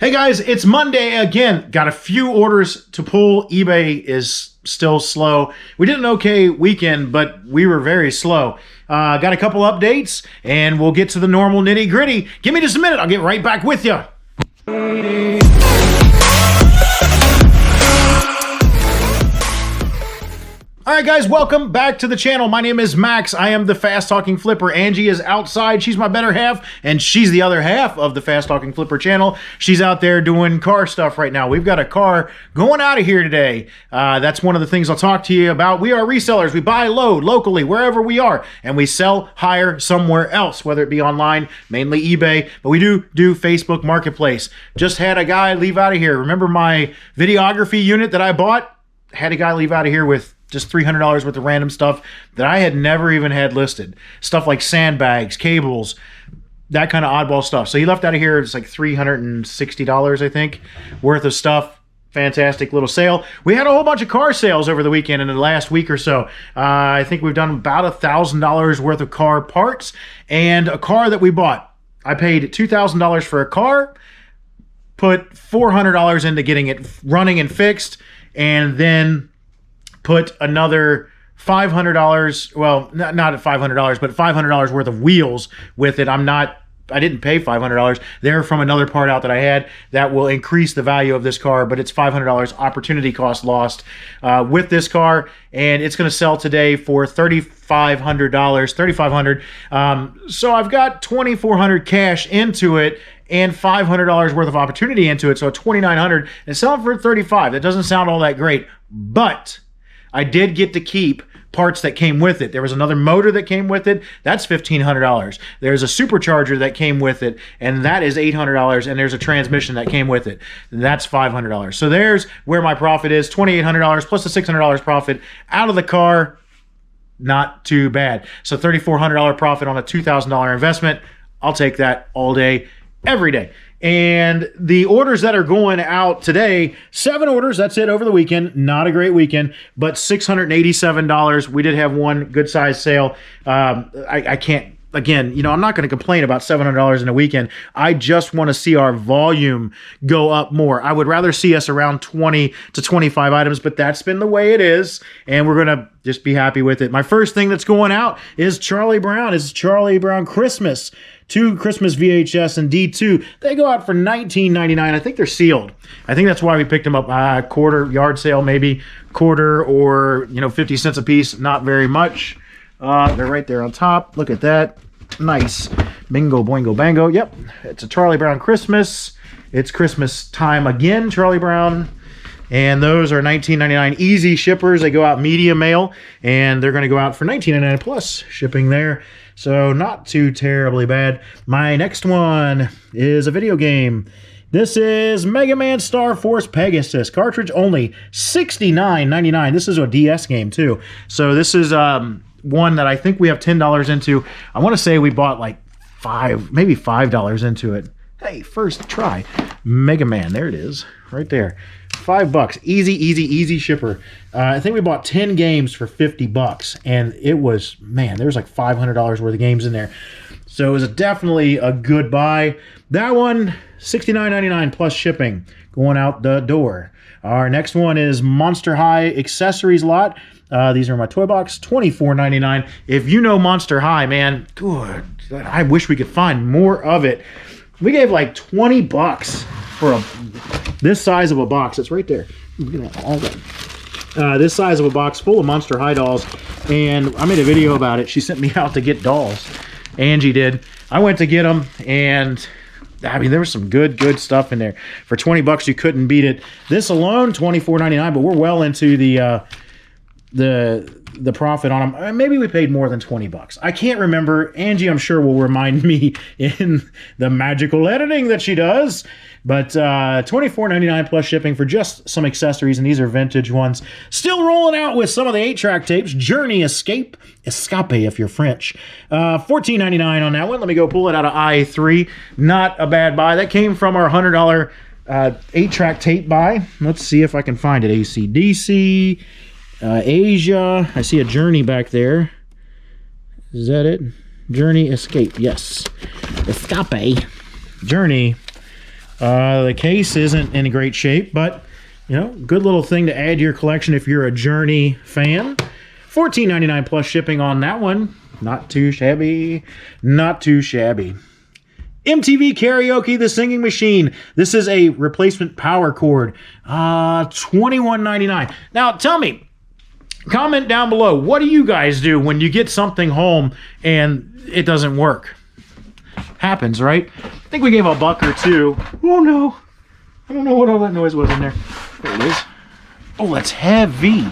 Hey guys, it's Monday again. Got a few orders to pull. eBay is still slow. We did an okay weekend, but we were very slow. Got a couple updates, and we'll get to the normal nitty gritty. Give me just a minute. I'll get right back with you. All right, guys, welcome back to the channel. My name is Max. I am the Fast Talking Flipper. Angie is outside. She's my better half, and she's the other half of the Fast Talking Flipper channel. She's out there doing car stuff right now. We've got a car going out of here today. That's one of the things I'll talk to you about. We are resellers. We buy, load locally, wherever we are, and we sell, hire somewhere else, whether it be online, mainly eBay, but we do Facebook Marketplace. Just had a guy leave out of here. Remember my videography unit that I bought? Had a guy leave out of here with just $300 worth of random stuff that I had never even had listed. Stuff like sandbags, cables, that kind of oddball stuff. So he left out of here, it's like $360, I think, worth of stuff. Fantastic little sale. We had a whole bunch of car sales over the weekend in the last week or so. I think we've done about $1,000 worth of car parts and a car that we bought. I paid $2,000 for a car, put $400 into getting it running and fixed, and then put another $500, well, not at $500, but $500 worth of wheels with it. I didn't pay $500. They're from another part out that I had that will increase the value of this car, but it's $500 opportunity cost lost with this car, and it's going to sell today for $3,500. So I've got $2,400 cash into it and $500 worth of opportunity into it, so $2,900, and selling for $35. That doesn't sound all that great, but I did get to keep parts that came with it. There was another motor that came with it. That's $1,500. There's a supercharger that came with it, and that is $800. And there's a transmission that came with it. That's $500. So there's where my profit is, $2,800 plus the $600 profit out of the car. Not too bad. So $3,400 profit on a $2,000 investment. I'll take that all day, every day. And the orders that are going out today, 7 orders, that's it over the weekend. Not a great weekend, but $687. We did have one good size sale. I can't, again, you know, I'm not going to complain about $700 in a weekend. I just want to see our volume go up more. I would rather see us around 20 to 25 items, but that's been the way it is, and we're going to just be happy with it. My first thing that's going out is Charlie Brown. It's Charlie Brown Christmas. 2 Christmas VHS and D2. They go out for $19.99. I think they're sealed. I think that's why we picked them up. Quarter, yard sale maybe, quarter, or 50 cents a piece. Not very much. They're right there on top. Look at that. Nice. Bingo, boingo, bango. Yep. It's a Charlie Brown Christmas. It's Christmas time again, Charlie Brown. And those are $19.99 easy shippers. They go out medium mail, and they're going to go out for $19.99 plus shipping there. So not too terribly bad. My next one is a video game. This is Mega Man Star Force Pegasus. Cartridge only, $69.99. This is a DS game too. So this is one that I think we have $10 into. I want to say we bought like maybe $5 into it. Hey, first try. Mega Man, there it is, right there. $5. Easy shipper. I think we bought 10 games for $50, and it was, man, there's like $500 worth of games in there. So it was definitely a good buy. That one, $69.99 plus shipping going out the door. Our next one is Monster High accessories lot. These are my toy box, $24.99. If you know Monster High, man, good. I wish we could find more of it. We gave like $20 for this size of a box. It's right there. Look at that, all that. This size of a box full of Monster High dolls, and I made a video about it. She sent me out to get dolls. Angie did. I went to get them, and I mean, there was some good stuff in there. For $20, you couldn't beat it. This alone, $24.99, but we're well into the profit on them. Maybe we paid more than $20. I can't remember. Angie, I'm sure, will remind me in the magical editing that she does. But $24.99 plus shipping for just some accessories, and these are vintage ones. Still rolling out with some of the 8-track tapes. Journey Escape if you're French. $14.99 on that one. Let me go pull it out of I3. Not a bad buy. That came from our $100 8-track tape buy. Let's see if I can find it. AC/DC. Asia. I see a Journey back there. Is that it? Journey Escape. Yes. Escape. Journey. The case isn't in great shape, but you know, good little thing to add to your collection if you're a Journey fan. $14.99 plus shipping on that one. Not too shabby. Not too shabby. MTV Karaoke, the singing machine. This is a replacement power cord. $21.99. Now, tell me, comment down below, what do you guys do when you get something home and it doesn't work? Happens, right? I think we gave a buck or two. Oh, no. I don't know what all that noise was in there. There it is. Oh, that's heavy.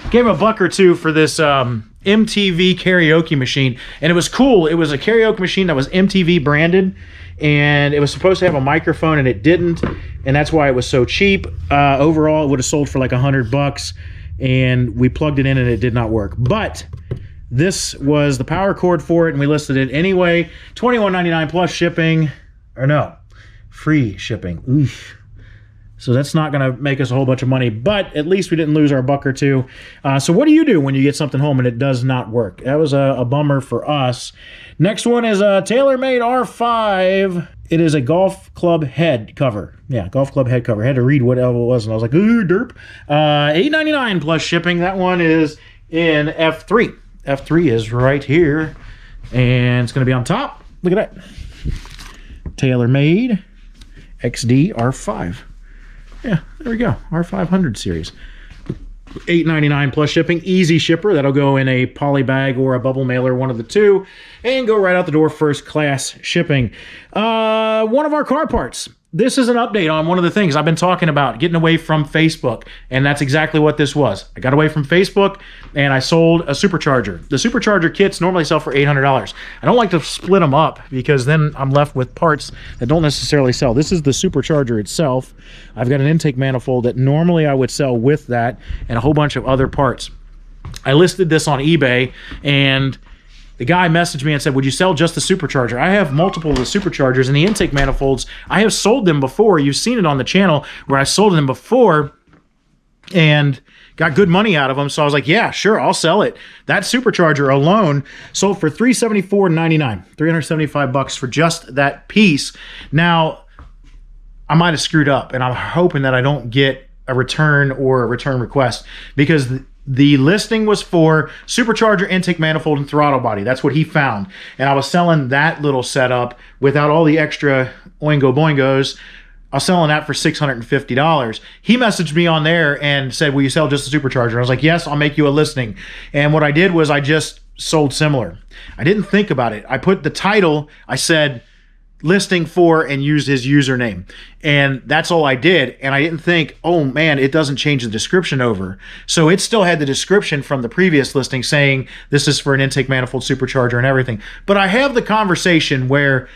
Gave a buck or two for this MTV karaoke machine, and it was cool. It was a karaoke machine that was MTV branded, and it was supposed to have a microphone, and it didn't, and that's why it was so cheap. Overall, it would have sold for like $100, and we plugged it in, and it did not work. But this was the power cord for it, and we listed it anyway. $21.99 plus shipping, or no, free shipping. Oof. So that's not going to make us a whole bunch of money, but at least we didn't lose our buck or two. So what do you do when you get something home and it does not work? That was a bummer for us. Next one is a TaylorMade R5. It is a golf club head cover. Yeah, golf club head cover. I had to read whatever it was, and I was like, ooh, derp. $8.99 plus shipping. That one is in F3. F3 is right here, and it's going to be on top. Look at that. TaylorMade XD R5. Yeah, there we go. R500 series. $8.99 plus shipping. Easy shipper. That'll go in a poly bag or a bubble mailer, one of the two, and go right out the door, first class shipping. One of our car parts. This is an update on one of the things I've been talking about, getting away from Facebook, and that's exactly what this was. I got away from Facebook, and I sold a supercharger. The supercharger kits normally sell for $800. I don't like to split them up because then I'm left with parts that don't necessarily sell. This is the supercharger itself. I've got an intake manifold that normally I would sell with that and a whole bunch of other parts. I listed this on eBay, and the guy messaged me and said, would you sell just the supercharger? I have multiple of the superchargers, and the intake manifolds, I have sold them before. You've seen it on the channel where I sold them before and got good money out of them. So I was like, yeah, sure, I'll sell it. That supercharger alone sold for $374.99, $375 for just that piece. Now, I might have screwed up, and I'm hoping that I don't get a return or a return request, because the listing was for supercharger, intake manifold, and throttle body. That's what he found. And I was selling that little setup without all the extra oingo boingos. I was selling that for $650. He messaged me on there and said, will you sell just the supercharger? I was like, yes, I'll make you a listing. And what I did was I just sold similar. I didn't think about it. I put the title, I said, listing for, and used his username, and that's all I did. And I didn't think, oh man, it doesn't change the description over. So it still had the description from the previous listing saying this is for an intake manifold, supercharger, and everything. But I have the conversation where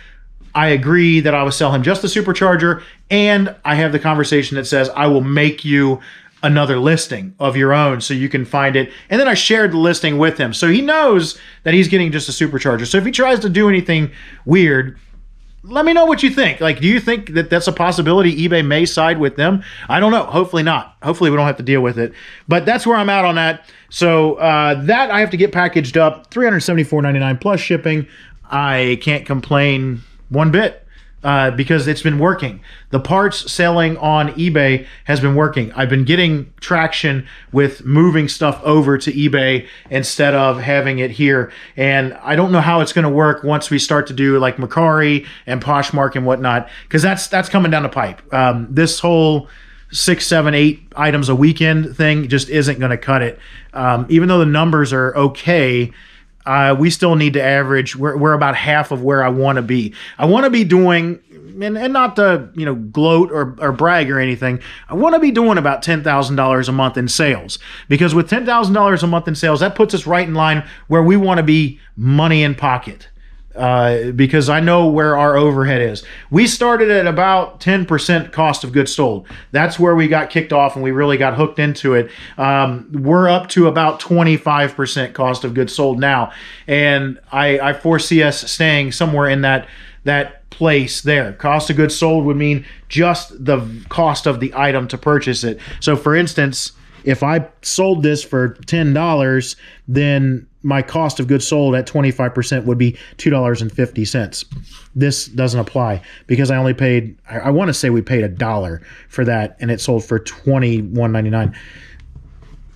I agree that I will sell him just the supercharger, and I have the conversation that says I will make you another listing of your own so you can find it. And then I shared the listing with him, so he knows that he's getting just a supercharger. So if he tries to do anything weird, let me know what you think. Like, do you think that that's a possibility eBay may side with them? I don't know. Hopefully not. Hopefully we don't have to deal with it. But that's where I'm at on that. So that I have to get packaged up. $374.99 plus shipping. I can't complain one bit because it's been working. The parts selling on eBay has been working. I've been getting traction with moving stuff over to eBay instead of having it here. And I don't know how it's going to work once we start to do like Mercari and Poshmark and whatnot, because that's coming down the pipe. This whole 6, 7, 8 items a weekend thing just isn't going to cut it. Even though the numbers are okay, we still need to average. We're about half of where I want to be. I want to be doing, and not to gloat or brag or anything, I want to be doing about $10,000 a month in sales, because with $10,000 a month in sales, that puts us right in line where we want to be, money in pocket. Because I know where our overhead is. We started at about 10% cost of goods sold. That's where we got kicked off and we really got hooked into it. We're up to about 25% cost of goods sold now. And I foresee us staying somewhere in that place there. Cost of goods sold would mean just the cost of the item to purchase it. So for instance, if I sold this for $10, then my cost of goods sold at 25% would be $2.50. This doesn't apply because I only paid, I want to say we paid $1 for that and it sold for $21.99.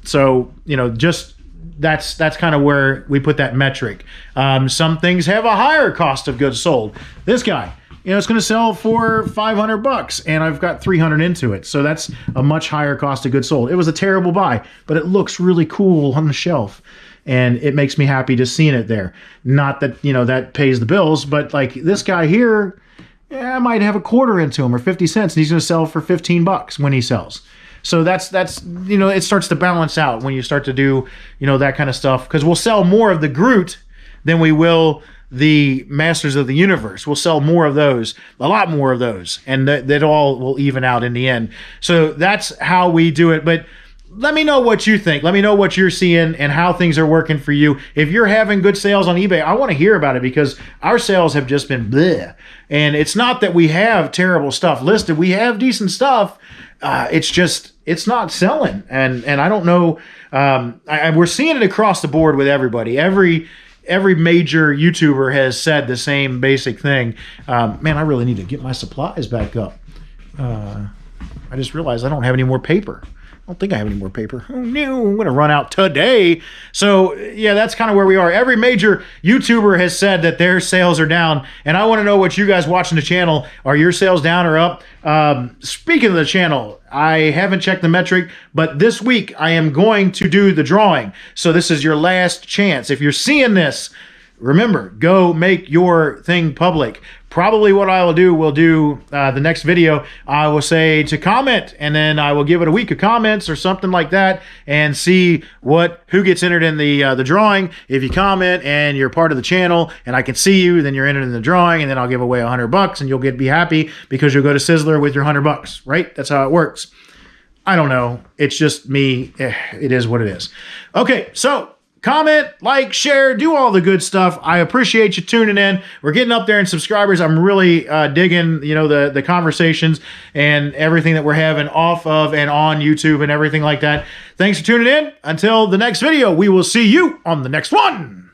So, just that's kind of where we put that metric. Some things have a higher cost of goods sold. This guy, it's going to sell for $500 and I've got 300 into it. So that's a much higher cost of goods sold. It was a terrible buy, but it looks really cool on the shelf. And it makes me happy just seeing it there. Not that, that pays the bills, but like this guy here, I might have a quarter into him or 50 cents and he's going to sell for $15 when he sells. So that's it starts to balance out when you start to do, that kind of stuff. Because we'll sell more of the Groot than we will the Masters of the Universe. We'll sell more of those, a lot more of those. And that all will even out in the end. So that's how we do it. But let me know what you think. Let me know what you're seeing and how things are working for you. If you're having good sales on eBay, I want to hear about it because our sales have just been bleh. And it's not that we have terrible stuff listed. We have decent stuff. It's not selling. And I don't know. We're seeing it across the board with everybody. Every major YouTuber has said the same basic thing. Man, I really need to get my supplies back up. I just realized I don't have any more paper. I don't think I have any more paper. Oh no, I'm going to run out today. So yeah, that's kind of where we are. Every major YouTuber has said that their sales are down. And I want to know what you guys watching the channel, are your sales down or up? Speaking of the channel, I haven't checked the metric, but this week I am going to do the drawing. So this is your last chance. If you're seeing this, remember, go make your thing public. Probably what I will do the next video, I will say to comment, and then I will give it a week of comments or something like that and see who gets entered in the drawing. If you comment and you're part of the channel and I can see you, then you're entered in the drawing, and then I'll give away $100 and you'll be happy because you'll go to Sizzler with your $100, right? That's how it works. I don't know. It's just me. It is what it is. Okay, so comment, like, share, do all the good stuff. I appreciate you tuning in. We're getting up there in subscribers. I'm really digging, the conversations and everything that we're having off of and on YouTube and everything like that. Thanks for tuning in. Until the next video, we will see you on the next one.